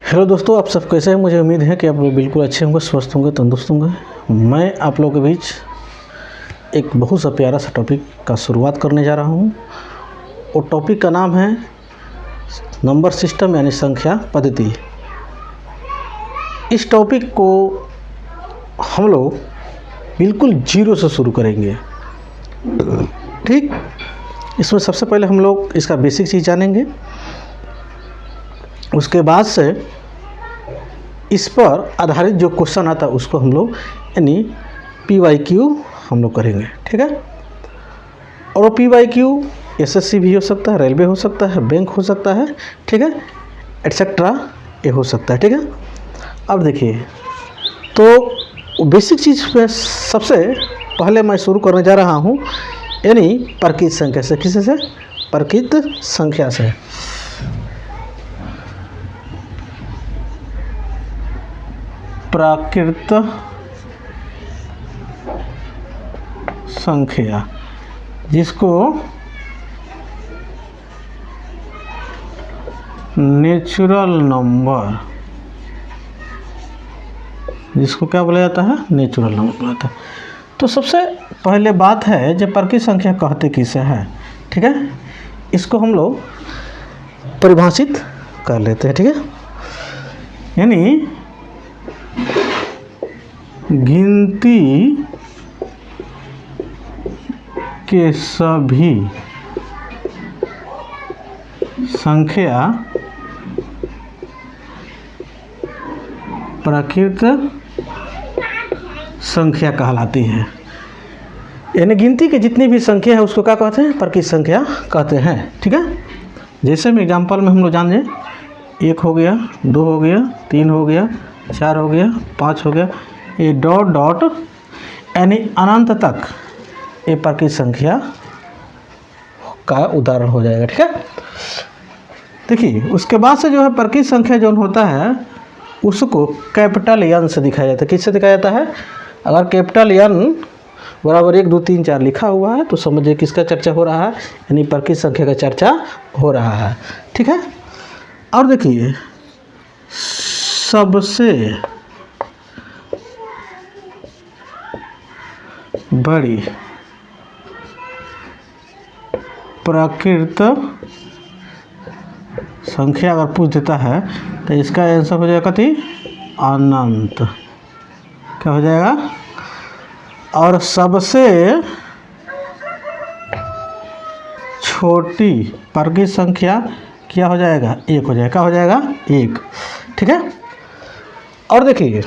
Hello दोस्तों, आप सब कैसे हैं। मुझे उम्मीद है कि आप लोग बिल्कुल अच्छे होंगे, स्वस्थ होंगे, तंदुरुस्त होंगे। मैं आप लोगों के बीच एक बहुत सा प्यारा सा टॉपिक का शुरुआत करने जा रहा हूं। और टॉपिक का नाम है नंबर सिस्टम यानी संख्या पद्धति। इस टॉपिक को हम लोग बिल्कुल जीरो से शुरू करेंगे। ठीक, इसमें सबसे पहले हम लोग इसका बेसिक चीज़ जानेंगे। उसके बाद से इस पर आधारित जो क्वेश्चन आता है उसको हम लोग यानी PYQ हम लोग करेंगे। ठीक है, और वो PYQ SSC भी हो सकता है, रेलवे हो सकता है, बैंक हो सकता है, ठीक है, एटसेट्रा ये हो सकता है। ठीक है, अब देखिए, तो बेसिक चीज़ में सबसे पहले मैं शुरू करने जा रहा हूँ यानी प्राकृत संख्या से। किसी से? प्राकृत संख्या से। प्राकृत संख्या जिसको नेचुरल नंबर, जिसको क्या बोला जाता है? नेचुरल नंबर बोला जाता है। तो सबसे पहले बात है जब प्राकृत संख्या कहते किसे है, ठीक है, इसको हम लोग परिभाषित कर लेते हैं। ठीक है, यानी गिनती के सभी संख्या प्राकृत संख्या कहलाती है। यानी गिनती के जितनी भी संख्या है उसको क्या कहते हैं? प्राकृत संख्या कहते हैं। ठीक है, जैसे में एग्जांपल में हम लोग जान लें, 1 हो गया, 2 हो गया, 3 हो गया, 4 हो गया, 5 हो गया, ये डॉट डॉट यानी अनंत तक ये प्राकृत संख्या का उदाहरण हो जाएगा। ठीक है, देखिए उसके बाद से जो है प्राकृत संख्या जो होता है उसको कैपिटल N से दिखाया जाता है। किससे दिखाया जाता है? अगर कैपिटल N बराबर 1 2 3 4 लिखा हुआ है तो समझिए किसका चर्चा हो रहा है, यानी प्राकृत संख्या का चर्चा हो रहा है। ठीक है, और देखिए सबसे बड़ी प्राकृत संख्या अगर पूछ देता है तो इसका आंसर हो जाएगा कति? अनंत। क्या हो जाएगा? और सबसे छोटी प्राकृत संख्या क्या हो जाएगा? 1 हो जाएगा। क्या हो जाएगा? 1। ठीक है, और देखिए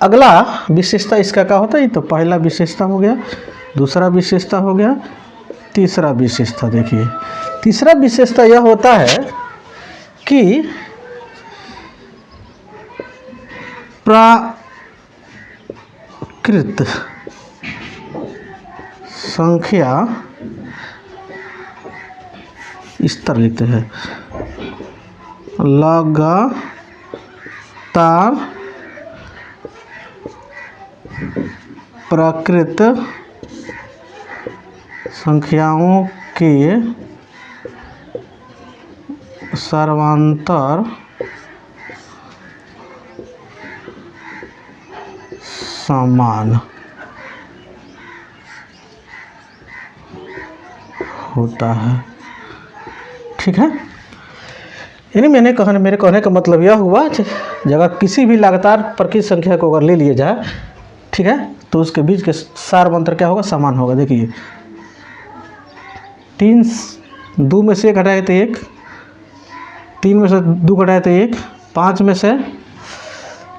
अगला विशेषता इसका क्या होता है? तो पहला विशेषता हो गया, दूसरा विशेषता हो गया, तीसरा विशेषता। देखिए तीसरा विशेषता यह होता है कि प्राकृत संख्या इस तरह लिखते हैं, लगातार प्राकृत संख्याओं के सर्वांतर समान होता है। ठीक है, यानी मेरे कहने का मतलब यह हुआ जगह किसी भी लगातार प्राकृत संख्या को अगर ले लिया जाए, ठीक है, तो उसके बीच के सार मंत्र क्या होगा? समान होगा। देखिए 3 2 में से 1 घटाए तो 1, 3 में से 2 घटाए तो 1, 5 में से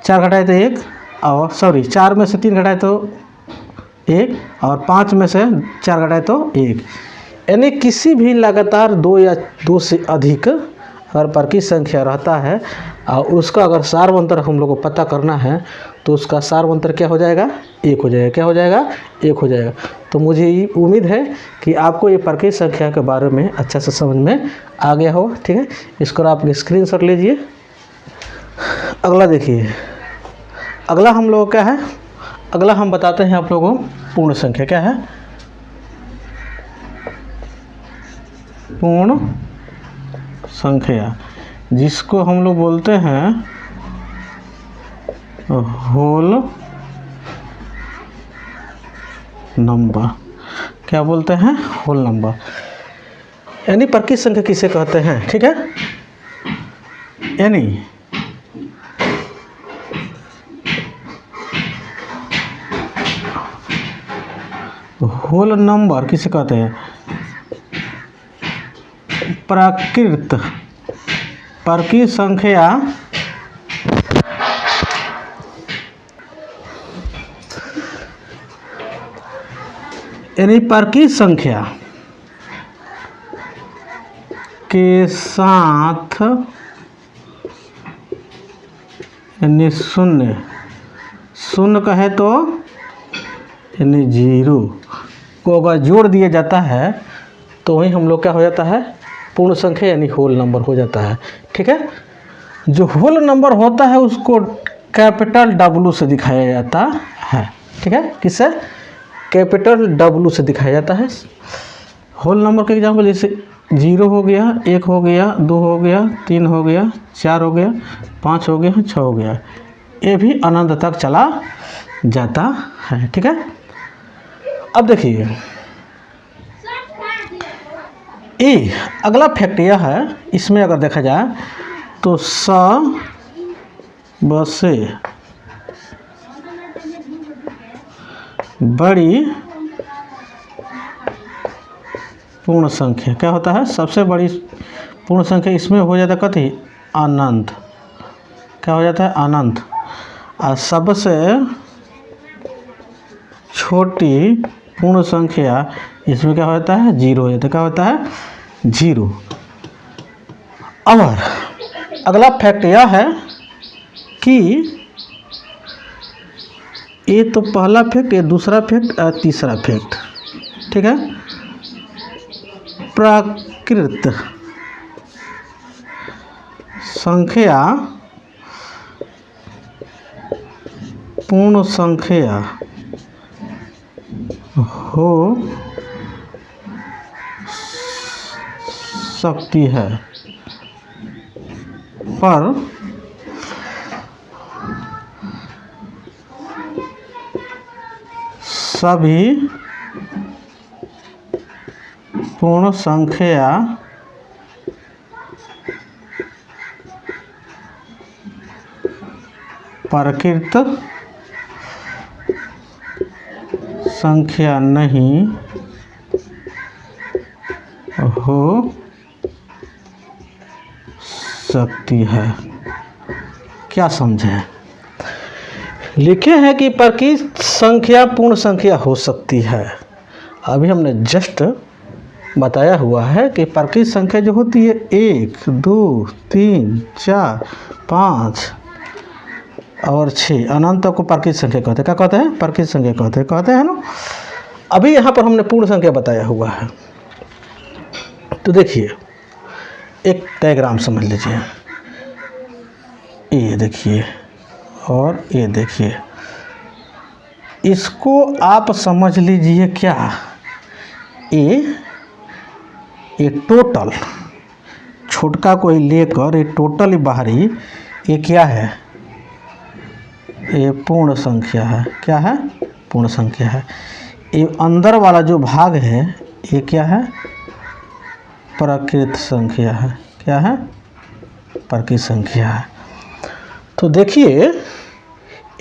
4 घटाए तो 1, और 4 में से 3 घटाए तो 1, और 5 में से 4 घटाए तो 1। यानी किसी भी लगातार 2 या 2 से अधिक अगर प्राकृत संख्या रहता है और उसका अगर सार मंत्र हम लोग को पता करना है तो उसका सार मंत्र क्या हो जाएगा? 1 हो जाएगा। क्या हो जाएगा? 1 हो जाएगा। तो मुझे ये उम्मीद है कि आपको ये प्राकृत संख्या के बारे में अच्छा से समझ में आ गया हो। ठीक है, इसको आप स्क्रीनशॉट लीजिए। अगला देखिए, अगला हम लोग क्या है? अगला हम बताते हैं आप लोगों को पूर्ण संख्या क्या है। पूर्ण संख्या जिसको हम लोग बोलते हैं होल नंबर। क्या बोलते हैं? होल नंबर, यानी परकीय संख्या किसे कहते हैं, ठीक है। यानी होल नंबर किसे कहते हैं? प्राकृत परकीय संख्या यानी परकीय संख्या के साथ यानी शून्य कहे तो यानी 0 को अगर जोड़ दिया जाता है तो वही हम लोग क्या हो जाता है? पूर्ण संख्या यानी होल नंबर हो जाता है, ठीक है। जो होल नंबर होता है उसको कैपिटल W से दिखाया जाता है, ठीक है। किससे? कैपिटल W से दिखाया जाता है। होल नंबर के एग्जाम्पल जैसे 0 हो गया, 1 हो गया, 2 हो गया, 3 हो गया, 4 हो गया, 5 हो गया, 6 हो गया, ये भी अनंत तक चला जाता है, ठीक है। अब देखिए ये अगला फैक्ट यह है, इसमें अगर देखा जाए तो सबसे बड़ी पूर्ण संख्या क्या होता है? सबसे बड़ी पूर्ण संख्या इसमें हो जाता है कथी? अनंत। क्या हो जाता है? अनंत। और सबसे छोटी पूर्ण संख्या इसमें क्या होता है? 0 हो जाता है। क्या होता है? 0। और अगला फैक्ट यह है कि ये तो पहला फैक्ट, ये दूसरा फैक्ट और तीसरा फैक्ट, ठीक है। प्राकृत संख्या पूर्ण संख्या हो सकती है, पर सभी पूर्ण संख्या प्राकृत संख्या नहीं हो सकती है। क्या समझे? लिखे हैं कि परकीय संख्या पूर्ण संख्या हो सकती है। अभी हमने जस्ट बताया हुआ है कि परकीय संख्या जो होती है 1, 2, 3, 4, 5 और 6 अनंत को परकीय संख्या कहते हैं। क्या कहते हैं? परकीय संख्या कहते हैं ना। अभी यहाँ पर हमने पूर्ण संख्या बताया हुआ है, तो देखिए एक डायग्राम समझ लीजिए। ये देखिए और ये देखिए, इसको आप समझ लीजिए क्या? ये टोटल छोटका कोई लेकर ये टोटल बाहरी ये क्या है? ये पूर्ण संख्या है। क्या है? पूर्ण संख्या है। ये अंदर वाला जो भाग है ये क्या है? प्राकृत संख्या है। क्या है? प्राकृत संख्या है। तो देखिए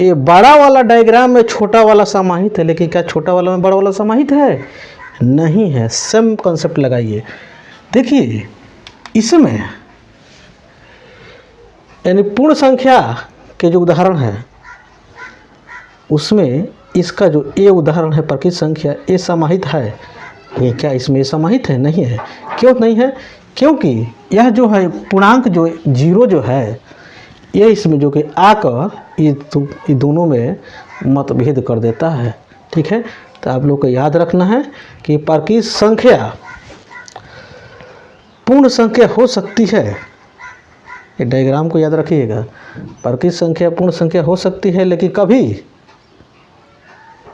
ये बड़ा वाला डायग्राम में छोटा वाला समाहित है, लेकिन क्या छोटा वाला में बड़ा वाला समाहित है? नहीं है। सेम कॉन्सेप्ट लगाइए। देखिए इसमें यानी पूर्ण संख्या के जो उदाहरण है उसमें इसका जो ये उदाहरण है प्राकृत संख्या, ये समाहित है। ये क्या इसमें समाहित है? नहीं है। क्यों नहीं है? क्योंकि यह जो है पूर्णांक जो 0 जो है ये इसमें जो कि आकर ये दोनों में मतभेद कर देता है, ठीक है। तो आप लोग को याद रखना है कि प्राकृत संख्या पूर्ण संख्या हो सकती है। ये डायग्राम को याद रखिएगा। प्राकृत संख्या पूर्ण संख्या हो सकती है, लेकिन कभी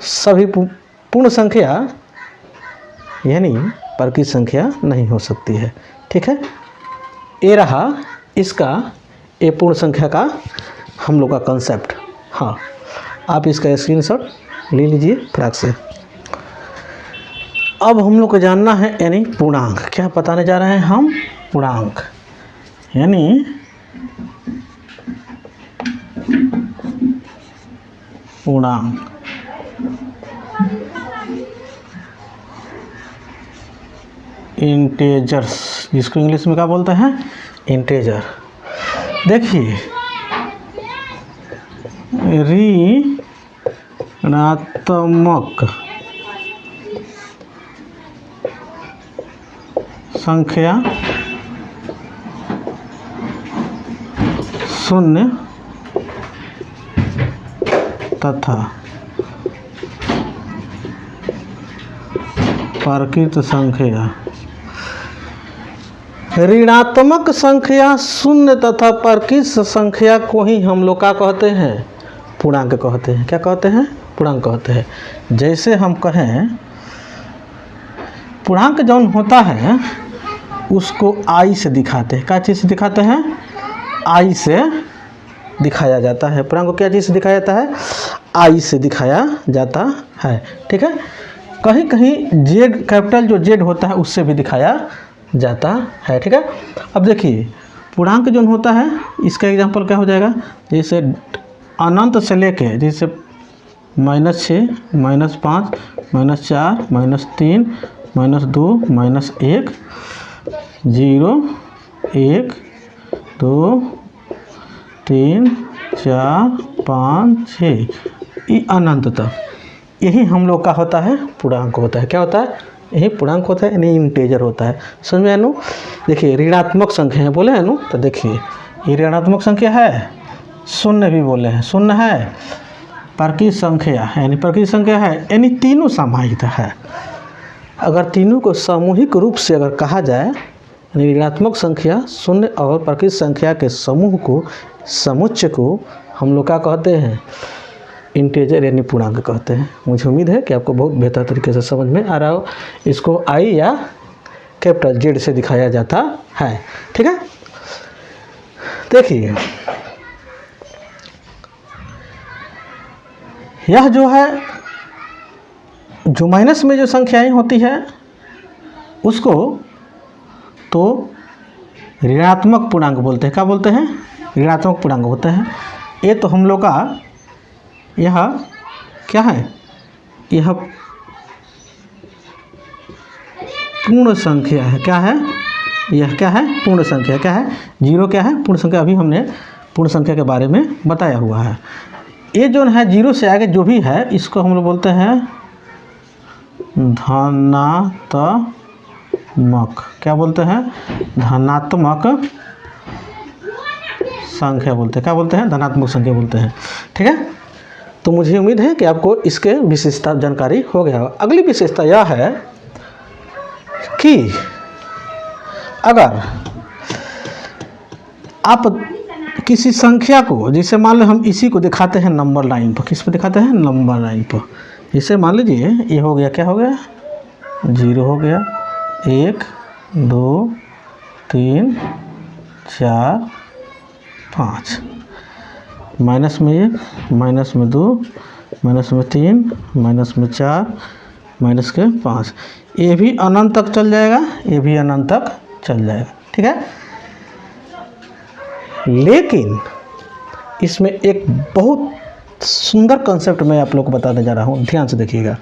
सभी पूर्ण संख्या यानी प्राकृत संख्या नहीं हो सकती है, ठीक है। ये रहा इसका ये पूर्ण संख्या का हम लोग का कंसेप्ट। हाँ, आप इसका स्क्रीनशॉट ले लीजिए फटाक से। अब हम लोग को जानना है यानी पूर्णांक। क्या बताने जा रहे हैं हम? पूर्णांक यानी पूर्णांक। इंटेजर्स, जिसको इंग्लिश में क्या बोलते हैं? इंटेजर। देखिए, ऋणात्मक संख्या शून्य तथा प्राकृत संख्या। ऋणात्मक संख्या शून्य तथा प्राकृत संख्या को ही हम लोग क्या कहते हैं? पूर्णांक कहते हैं। क्या कहते हैं? पूर्णांक कहते हैं। जैसे हम कहें पूर्णांक जौन होता है उसको आई से दिखाते हैं। क्या चीज़ से दिखाते हैं? आई से दिखाया जाता है। पूर्णांक को क्या चीज़ से दिखाया जाता है? आई से दिखाया जाता है। ठीक है। कहीं कहीं जेड, कैपिटल जो जेड होता है उससे भी दिखाया जाता है। ठीक है। अब देखिए, पूर्णांक जो होता है इसका एग्जांपल क्या हो जाएगा? जैसे अनंत से लेके, जैसे -6, -5, -4, -3, -2, -1, 0, 1, 2, 3, 4, 5, 6 ये अनंत तक, यही हम लोग का होता है पूर्णांक होता है। क्या होता है? यही पूर्णांक होता है, यानी इंटेजर होता है। समझ में आनु? देखिए, ऋणात्मक संख्या है बोले हैं नु, तो देखिए ये ऋणात्मक संख्या है, शून्य भी बोले हैं, शून्य है, प्राकृत संख्या है यानी प्राकृत संख्या है, यानी तीनों सामायिक है। अगर तीनों को सामूहिक रूप से अगर कहा जाए, यानी ऋणात्मक संख्या, शून्य और प्राकृत संख्या के समूह को, समुच्चय को हम लोग क्या कहते हैं? इंटेजर यानी पूर्णांक कहते हैं। मुझे उम्मीद है कि आपको बहुत बेहतर तरीके से समझ में आ रहा हो। इसको आई या कैपिटल जेड से दिखाया जाता है। ठीक है। देखिए, यह जो है, जो माइनस में जो संख्याएं होती है उसको तो ऋणात्मक पूर्णांक बोलते हैं। क्या बोलते हैं? ऋणात्मक पूर्णांक होते हैं। ये तो हम लोग का यह क्या है? यह पूर्ण संख्या है। क्या है? यह क्या है? पूर्ण संख्या। क्या है? जीरो क्या है? पूर्ण संख्या। अभी हमने पूर्ण संख्या के बारे में बताया हुआ है। ये जो है जीरो से आगे जो भी है इसको हम लोग बोलते हैं धनात्मक। क्या बोलते हैं? धनात्मक संख्या बोलते हैं। क्या बोलते हैं? धनात्मक संख्या बोलते हैं। ठीक है। तो मुझे उम्मीद है कि आपको इसके विशेषता जानकारी हो गया होगा। अगली विशेषता यह है कि अगर आप किसी संख्या को, जैसे मान लो हम इसी को दिखाते हैं नंबर लाइन पर। किस पर दिखाते हैं? नंबर लाइन पर। जैसे मान लीजिए ये हो गया, क्या हो गया? 0 हो गया, 1, 2, 3, 4, 5, माइनस में 1, माइनस में 2, माइनस में 3, माइनस में 4, माइनस के 5। ये भी अनंत तक चल जाएगा, ये भी अनंत तक चल जाएगा। ठीक है। लेकिन इसमें एक बहुत सुंदर कंसेप्ट मैं आप लोग को बताने जा रहा हूँ, ध्यान से देखिएगा।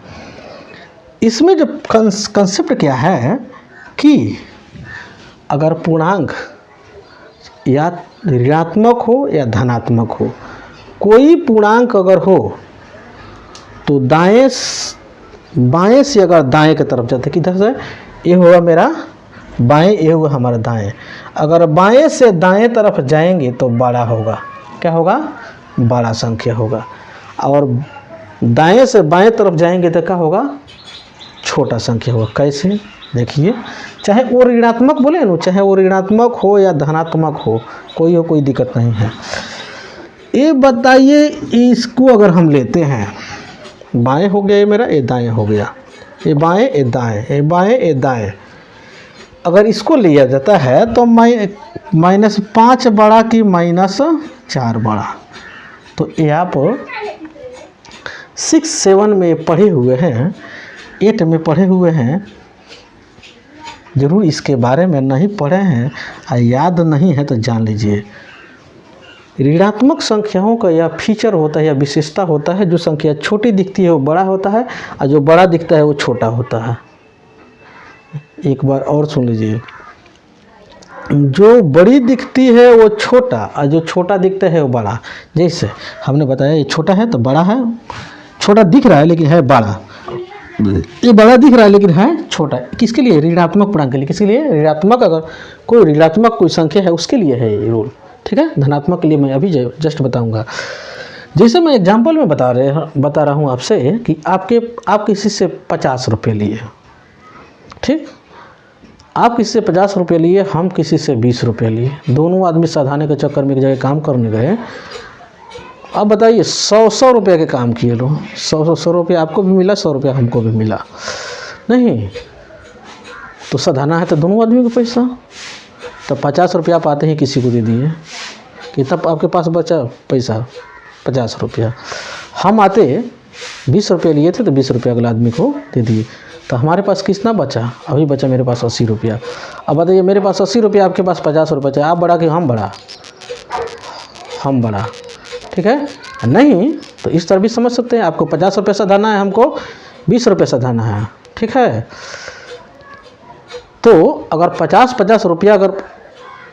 इसमें जो कंसेप्ट क्या है कि अगर पूर्णांक या ऋणात्मक हो या धनात्मक हो, कोई पूर्णांक अगर हो तो बाएं से अगर दाएं की तरफ जाते, किधर से? ये होगा मेरा बाएं, ये होगा हमारा दाएं। अगर बाएं से दाएं तरफ जाएंगे तो बड़ा होगा। क्या होगा? बड़ा संख्या होगा। और दाएं से बाएं तरफ जाएंगे तो क्या होगा? छोटा संख्या होगा। कैसे? देखिए, चाहे वो ऋणात्मक बोले ना, चाहे वो ऋणात्मक हो या धनात्मक हो, कोई दिक्कत नहीं है। ये बताइए, इसको अगर हम लेते हैं, बाएं हो गया ये मेरा, ये दाएं हो गया, ये बाएं, ये दाएं, ये बाएं, ये दाएं, अगर इसको लिया जाता है तो -5 बड़ा कि -4 बड़ा। तो ये आप 6, 7 में पढ़े हुए हैं, 8 में पढ़े हुए हैं, ज़रूर इसके बारे में नहीं पढ़े हैं और याद नहीं है तो जान लीजिए। ऋणात्मक संख्याओं का यह फीचर होता है या विशेषता होता है, जो संख्या छोटी दिखती है वो बड़ा होता है और जो बड़ा दिखता है वो छोटा होता है। एक बार और सुन लीजिए, जो बड़ी दिखती है वो छोटा और जो छोटा दिखता है वो बड़ा। जैसे हमने बताया ये छोटा है तो बड़ा है, छोटा दिख रहा है लेकिन है बड़ा, ये बड़ा दिख रहा है लेकिन है छोटा। किसके लिए? ऋणात्मक पूर्णांक के लिए। किसके लिए? ऋणात्मक, अगर कोई ऋणात्मक कोई संख्या है उसके लिए है ये रूल, ठीक है। धनात्मक के लिए मैं अभी जस्ट बताऊंगा। जैसे मैं एग्जांपल में बता रहा हूँ आपसे कि आप किसी से 50 रुपये लिए, ठीक, आप किसी से 50 रुपये लिए, हम किसी से 20 रुपये लिए, दोनों आदमी साधाने के चक्कर में एक जगह काम करने गए। अब बताइए 100 रुपये के काम किए लोग, 100 रुपये आपको भी मिला, 100 रुपये हमको भी मिला, नहीं तो साधाना है तो दोनों आदमी का पैसा। तो 50 रुपया आप आते ही किसी को दे दिए, कितना आपके पास बचा पैसा? 50 रुपया। हम आते 20 रुपये लिए थे तो 20 रुपया अगला आदमी को दे दिए, तो हमारे पास कितना बचा? अभी बचा मेरे पास 80 रुपया। अब बताइए मेरे पास 80 रुपया, आपके पास 50 रुपया बचा, आप बड़ा कि हम बड़ा? हम बड़ा, ठीक है। नहीं तो इस तरह भी समझ सकते हैं, आपको 50 रुपये सधाना है, हमको 20 रुपये सधाना है, ठीक है। तो अगर 50 रुपया अगर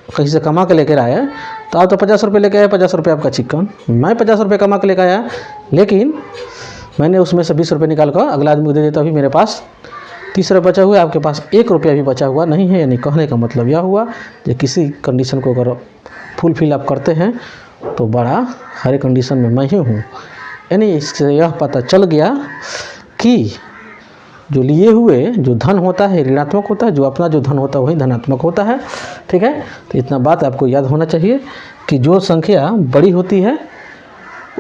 कहीं से कमा के लेकर आए तो आप तो 50 रुपये लेके आए, 50 रुपये आपका चिकन। मैं 50 रुपये कमा के लेकर आया, लेकिन मैंने उसमें से 20 रुपये निकाल कर अगला आदमी को दे देता, अभी मेरे पास 30 रुपये बचा हुआ है, आपके पास 1 रुपया भी बचा हुआ नहीं है। यानी कहने का मतलब यह हुआ कि किसी कंडीशन को अगर फुलफिल आप करते हैं तो बड़ा हर कंडीशन में मैं ही हूँ। यानी इससे यह पता चल गया कि जो लिए हुए जो धन होता है ऋणात्मक होता है, जो अपना जो धन होता है वही धनात्मक होता है, ठीक है। तो इतना बात आपको याद होना चाहिए कि जो संख्या बड़ी होती है,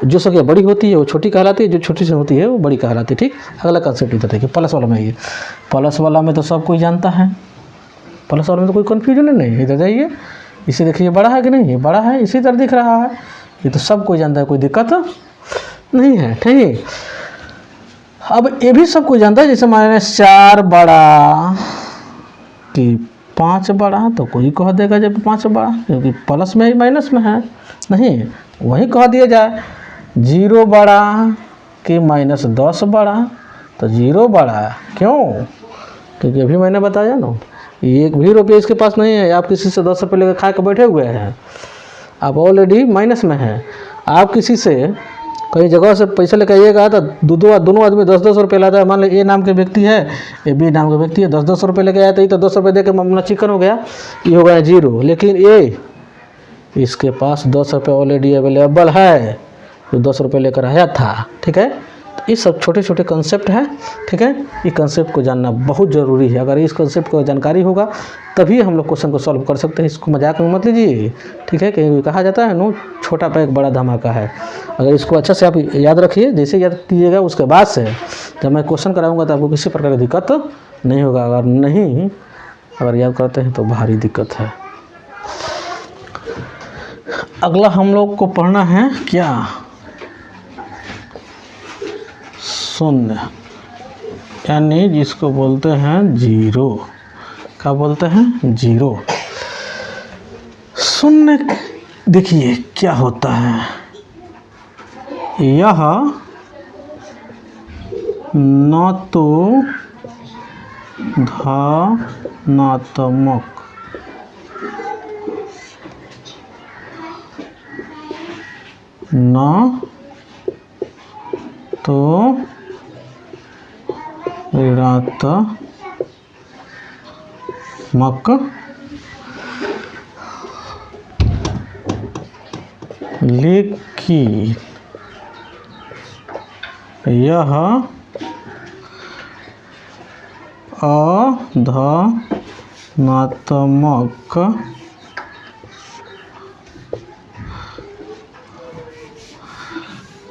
जो संख्या बड़ी होती है वो छोटी कहलाती है, जो छोटी से होती है वो बड़ी कहलाती है, ठीक। अगला कंसेप्ट इधर देखिए, प्लस वाला में। ये प्लस वाला में तो सब कोई जानता है, प्लस वाला में तो कोई कन्फ्यूजन नहीं है। इधर जाइए, इसे देखिए बड़ा है कि नहीं? ये बड़ा है, इसी तरह दिख रहा है, ये तो सब कोई जानता है, कोई दिक्कत नहीं है, ठीक। अब ये भी सब कोई जानता है, जैसे -4 बड़ा कि 5 बड़ा, तो कोई कह देगा जब 5 बड़ा, क्योंकि प्लस में ही माइनस में है, नहीं वही कह दिया जाए। 0 बड़ा कि -10 बड़ा, तो 0 बड़ा, क्यों? क्योंकि अभी मैंने बताया ना, 1 भी रुपये इसके पास नहीं है। आप किसी से 10 रुपये लेकर खा के बैठे हुए हैं, आप ऑलरेडी माइनस में हैं। आप किसी से कई जगह से पैसा लेकर आइएगा तो दोनों आदमी 10-10 रुपये लाता है। मान लो ए नाम के व्यक्ति है, ए बी नाम के व्यक्ति है, 10-10 रुपये लेके आया, तो ये तो 10 रुपये दे के मामला चिकन हो गया, ये हो गया 0। लेकिन ये इसके पास 10 रुपये ऑलरेडी अवेलेबल है, जो 10 रुपये लेकर आया था, ठीक है। तो ये सब छोटे छोटे कंसेप्ट हैं, ठीक है। ये कंसेप्ट को जानना बहुत ज़रूरी है। अगर इस कंसेप्ट को जानकारी होगा तभी हम लोग क्वेश्चन को सॉल्व कर सकते हैं। इसको मजाक में मत लीजिए, ठीक है। कहीं कहा जाता है नो छोटा पैक बड़ा धमाका है। अगर इसको अच्छा से आप याद रखिए, जैसे याद कीजिएगा उसके बाद से जब मैं क्वेश्चन कराऊंगा तो आपको किसी प्रकार की दिक्कत नहीं होगा। अगर याद करते हैं तो भारी दिक्कत है। अगला हम लोग को पढ़ना है क्या? शून्य, यानी जिसको बोलते हैं 0। क्या बोलते हैं? 0। शून्य देखिए क्या होता है, यह न तो धनात्मक न तो ऋणात्मक, लेकिन यह अधनात्मक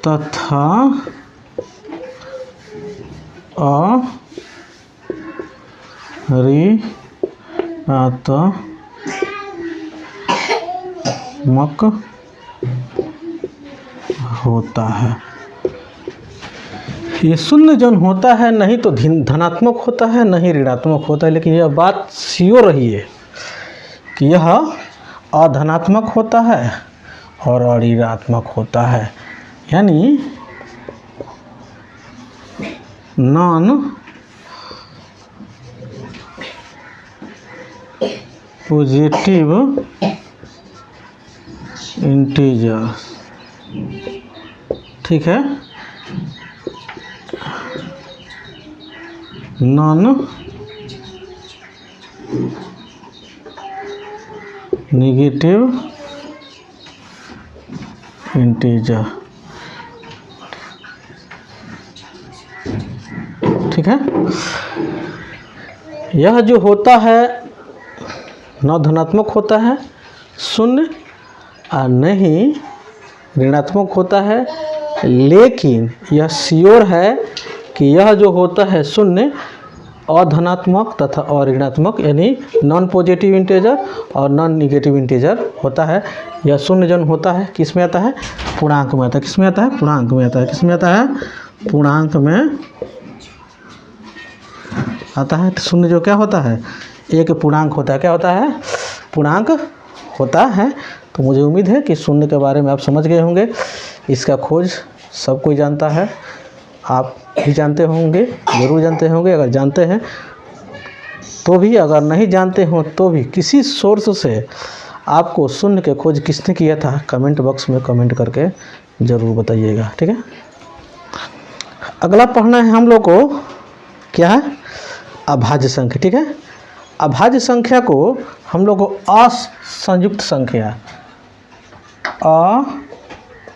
तथा मक होता है। ये शून्य जन होता है नहीं तो धनात्मक होता है नहीं ऋणात्मक होता है, लेकिन यह बात श्योर रही है कि यह अधनात्मक होता है और ऋणात्मक होता है, यानी नॉन पॉजिटिव इंटीजर। ठीक है, नॉन नेगेटिव इंटीजर। ठीक है, यह जो होता है न धनात्मक होता है शून्य और नहीं ऋणात्मक होता है, लेकिन यह श्योर है कि यह जो होता है शून्य अधनात्मक तथा अऋणात्मक यानी नॉन पॉजिटिव इंटीजर और नॉन निगेटिव इंटीजर होता है। यह शून्य जन होता है किस में आता है? पूर्णांक में आता है। किस में आता है? पूर्णांक में आता है। किस में आता है? पूर्णांक में आता है। शून्य जो क्या होता है? एक पूर्णांक होता है। क्या होता है? पूर्णांक होता है। तो मुझे उम्मीद है कि शून्य के बारे में आप समझ गए होंगे। इसका खोज सब कोई जानता है, आप भी जानते होंगे, ज़रूर जानते होंगे। अगर जानते हैं तो भी, अगर नहीं जानते हो तो भी किसी सोर्स से आपको शून्य के खोज किसने किया था, कमेंट बॉक्स में कमेंट करके ज़रूर बताइएगा। ठीक है, अगला पढ़ना है हम लोग को, क्या है? अभाज्य संख्या। ठीक है, अभाज्य संख्या को हम लोग को असंयुक्त संख्या,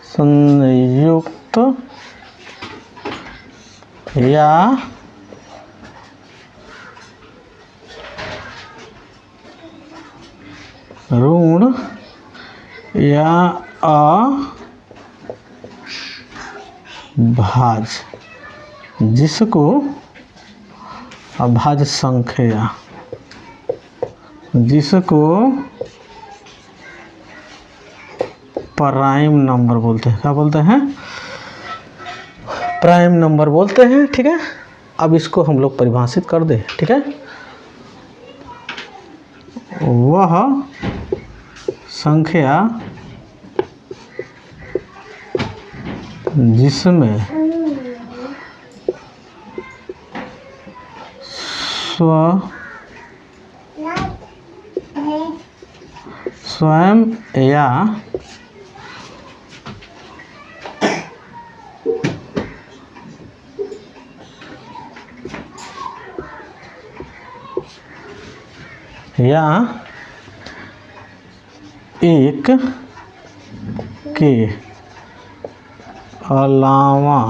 असंयुक्त या ऋण या अभाज्य, जिसको अभाज्य संख्या, जिसको प्राइम नंबर बोलते हैं। क्या बोलते हैं? प्राइम नंबर बोलते हैं। ठीक है, अब इसको हम लोग परिभाषित कर दें। ठीक है, वह संख्या जिसमें स्वयं या एक के अलावा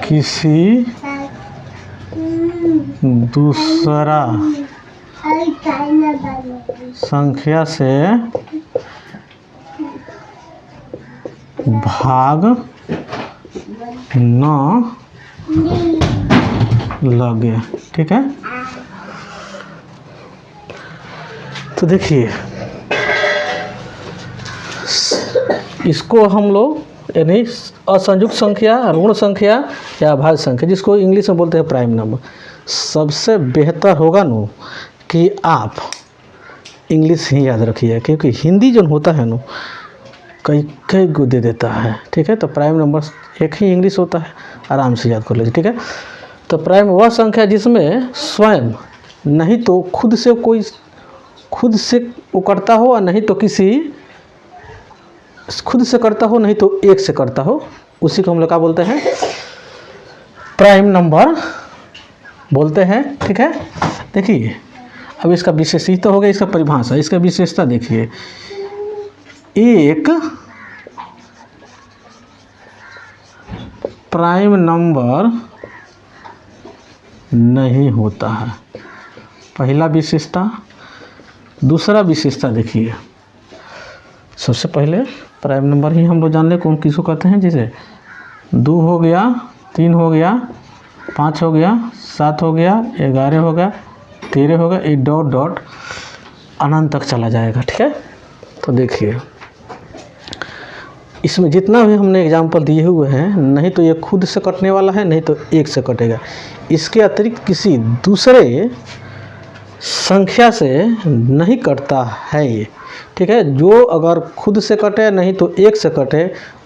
किसी दूसरा संख्या से भाग न लगे। ठीक है, तो देखिए इसको हम लोग यानी असंयुक्त संख्या, ऋण संख्या या अभाज्य संख्या, जिसको इंग्लिश में बोलते हैं प्राइम नंबर। सबसे बेहतर होगा न कि आप इंग्लिश ही याद रखिए, क्योंकि हिंदी जो होता है न कई को दे देता है। ठीक है, तो प्राइम नंबर एक ही इंग्लिश होता है, आराम से याद कर लीजिए। ठीक है, तो प्राइम वह संख्या जिसमें स्वयं नहीं तो खुद से वो करता हो और नहीं तो किसी खुद से करता हो, नहीं तो एक से करता हो, उसी को हम लोग क्या बोलते हैं? प्राइम नंबर बोलते हैं। ठीक है, देखिए अब इसका विशेषता हो गया, इसका परिभाषा, इसका विशेषता देखिए। एक प्राइम नंबर नहीं होता है, पहला विशेषता। दूसरा विशेषता देखिए, सबसे पहले प्राइम नंबर ही हम लोग जान ले कौन किसको कहते हैं। जैसे 2 हो गया, 3 हो गया, 5 हो गया, 7 हो गया, 11 हो गया, 13 हो गया, ये डॉट डॉट अनंत तक चला जाएगा। ठीक है, तो देखिए इसमें जितना भी हमने एग्जाम्पल दिए हुए हैं, नहीं तो ये खुद से कटने वाला है, नहीं तो 1 से कटेगा। इसके अतिरिक्त किसी दूसरे संख्या से नहीं कटता है ये। ठीक है, जो अगर खुद से कटे नहीं तो 1 से कटे,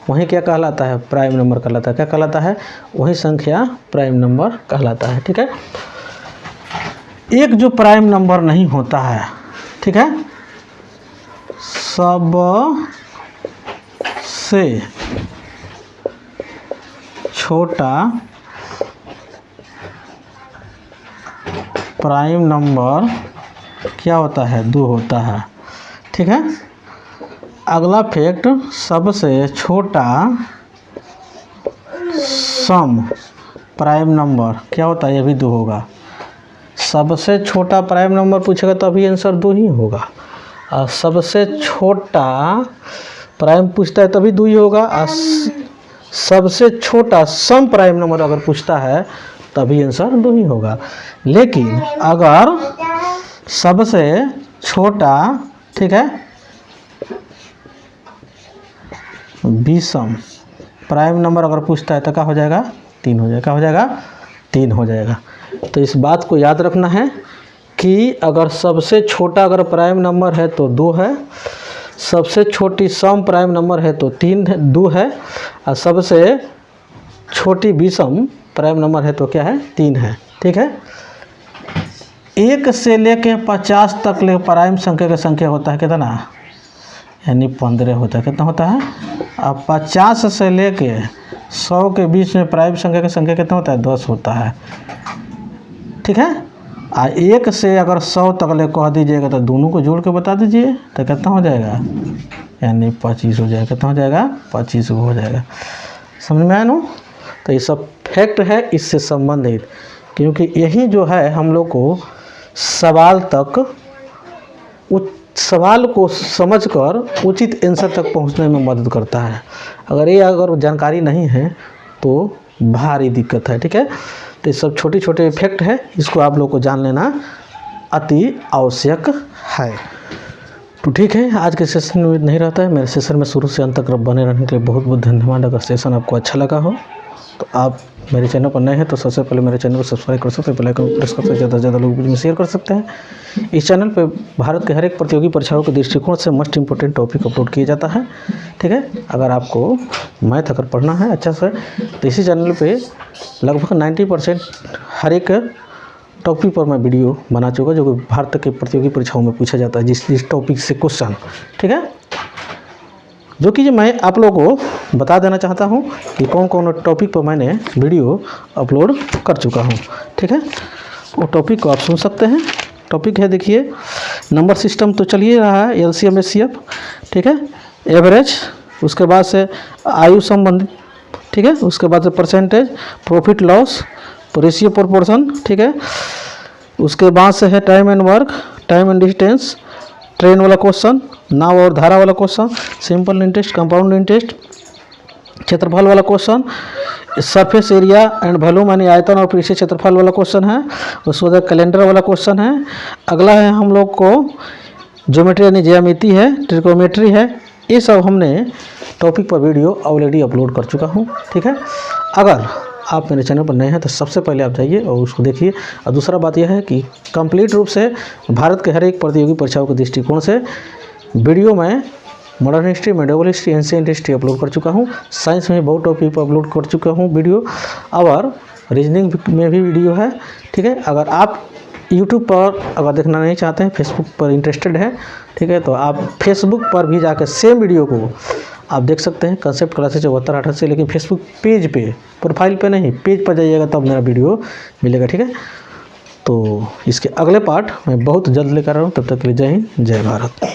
वही क्या कहलाता है? प्राइम नंबर कहलाता है। क्या कहलाता है? वही संख्या प्राइम नंबर कहलाता है। ठीक है, एक जो प्राइम नंबर नहीं होता है, ठीक है, सब से छोटा प्राइम नंबर क्या होता है? 2 होता है। ठीक है, अगला फैक्ट, सबसे छोटा सम प्राइम नंबर क्या होता है? ये भी 2 होगा। सबसे छोटा प्राइम नंबर पूछेगा तो अभी आंसर 2 ही होगा, और सबसे छोटा प्राइम पूछता है तभी 2 ही होगा, और सबसे छोटा सम प्राइम नंबर अगर पूछता है तभी आंसर 2 ही होगा। लेकिन अगर सबसे छोटा, ठीक है, विषम प्राइम नंबर अगर पूछता है तो क्या हो जाएगा? 3 हो जाएगा। क्या हो जाएगा? 3 हो जाएगा। तो इस बात को याद रखना है कि अगर सबसे छोटा अगर प्राइम नंबर है तो 2 है, सबसे छोटी सम प्राइम नंबर है तो 2 है, और सबसे छोटी विषम प्राइम नंबर है तो क्या है? 3 है। ठीक है, 1 से लेके 50 तक ले प्राइम संख्या का संख्या होता है कितना? यानी 15 होता है। कितना होता है? अब 50 से लेके 100 के बीच में प्राइम संख्या का संख्या कितना होता है? 10 होता है। ठीक है, 1 से अगर 100 तक ले कह दीजिएगा तो दोनों को जोड़ के बता दीजिए तो कितना हो जाएगा? यानी 25 हो जाएगा। कितना हो जाएगा? 25 हो जाएगा। समझ में आया ना? तो ये सब फैक्ट है इससे संबंधित, क्योंकि यही जो है हम लोग को सवाल तक सवाल को समझकर उचित आंसर तक पहुंचने में मदद करता है। अगर जानकारी नहीं है तो भारी दिक्कत है। ठीक है, तो ये सब छोटे छोटे फैक्ट है, इसको आप लोग को जान लेना अति आवश्यक है। तो ठीक है, आज के सेशन में नहीं रहता है। मेरे सेशन में शुरू से अंत तक बने रहने के लिए बहुत बहुत धन्यवाद। अगर सेशन आपको अच्छा लगा हो तो आप मेरे चैनल पर नए हैं तो सबसे पहले मेरे चैनल को सब्सक्राइब कर सकते हैं, बेल आइकन प्रेस करके ज़्यादा से ज़्यादा लोगों के बीच में शेयर कर सकते हैं। इस चैनल पे भारत के हर एक प्रतियोगी परीक्षाओं के दृष्टिकोण से मोस्ट इंपोर्टेंट टॉपिक अपलोड किया जाता है। ठीक है, अगर आपको मैथ अगर पढ़ना है अच्छा से तो इसी चैनल पे लगभग 90% हर एक टॉपिक पर मैं वीडियो बना चुका जो कि भारत के प्रतियोगी परीक्षाओं में पूछा जाता है जिस टॉपिक से क्वेश्चन। ठीक है, जो कि मैं आप लोगों को बता देना चाहता हूं कि कौन कौन टॉपिक पर मैंने वीडियो अपलोड कर चुका हूं। ठीक है, वो टॉपिक को आप सुन सकते हैं। टॉपिक है, देखिए, नंबर सिस्टम तो चलिए रहा है, LCM HCF, ठीक है, एवरेज, उसके बाद से आयु संबंधित, ठीक है, उसके बाद से percentage, profit loss, ratio proportion, ठीक है, उसके बाद से है time and work, time and distance, train वाला क्वेश्चन, नाव और धारा वाला question, simple interest, compound interest, क्षेत्रफल वाला question, surface area and volume यानी आयतन और पृष्ठीय क्षेत्रफल वाला क्वेश्चन है। उसके बाद कैलेंडर वाला क्वेश्चन है। अगला है हम लोग को ज्योमेट्री यानी ज्यामिति है, ट्रिकोमेट्री है। ये सब हमने टॉपिक पर वीडियो ऑलरेडी अपलोड कर चुका हूँ। ठीक है, अगर आप मेरे चैनल पर नए हैं तो सबसे पहले आप जाइए और उसको देखिए। और दूसरा बात यह है कि कंप्लीट रूप से भारत के हर एक प्रतियोगी परीक्षाओं के दृष्टिकोण से वीडियो में modern history, medieval history, ancient history upload कर चुका हूँ। साइंस में बहुत टॉपिक पर अपलोड कर चुका हूँ वीडियो, और रीजनिंग में भी वीडियो है। ठीक है, अगर आप यूट्यूब पर अगर देखना नहीं चाहते हैं, फेसबुक पर इंटरेस्टेड है, ठीक है, तो आप फेसबुक पर भी जाकर सेम वीडियो को आप देख सकते हैं, कंसेप्ट क्लासेस 74-88 से। लेकिन फेसबुक पेज पे, प्रोफाइल पे नहीं, पेज पर जाइएगा तब मेरा वीडियो मिलेगा। ठीक है, तो इसके अगले पार्ट मैं बहुत जल्द लेकर आ रहा हूँ। तब तक के लिए जय हिंद, जय भारत।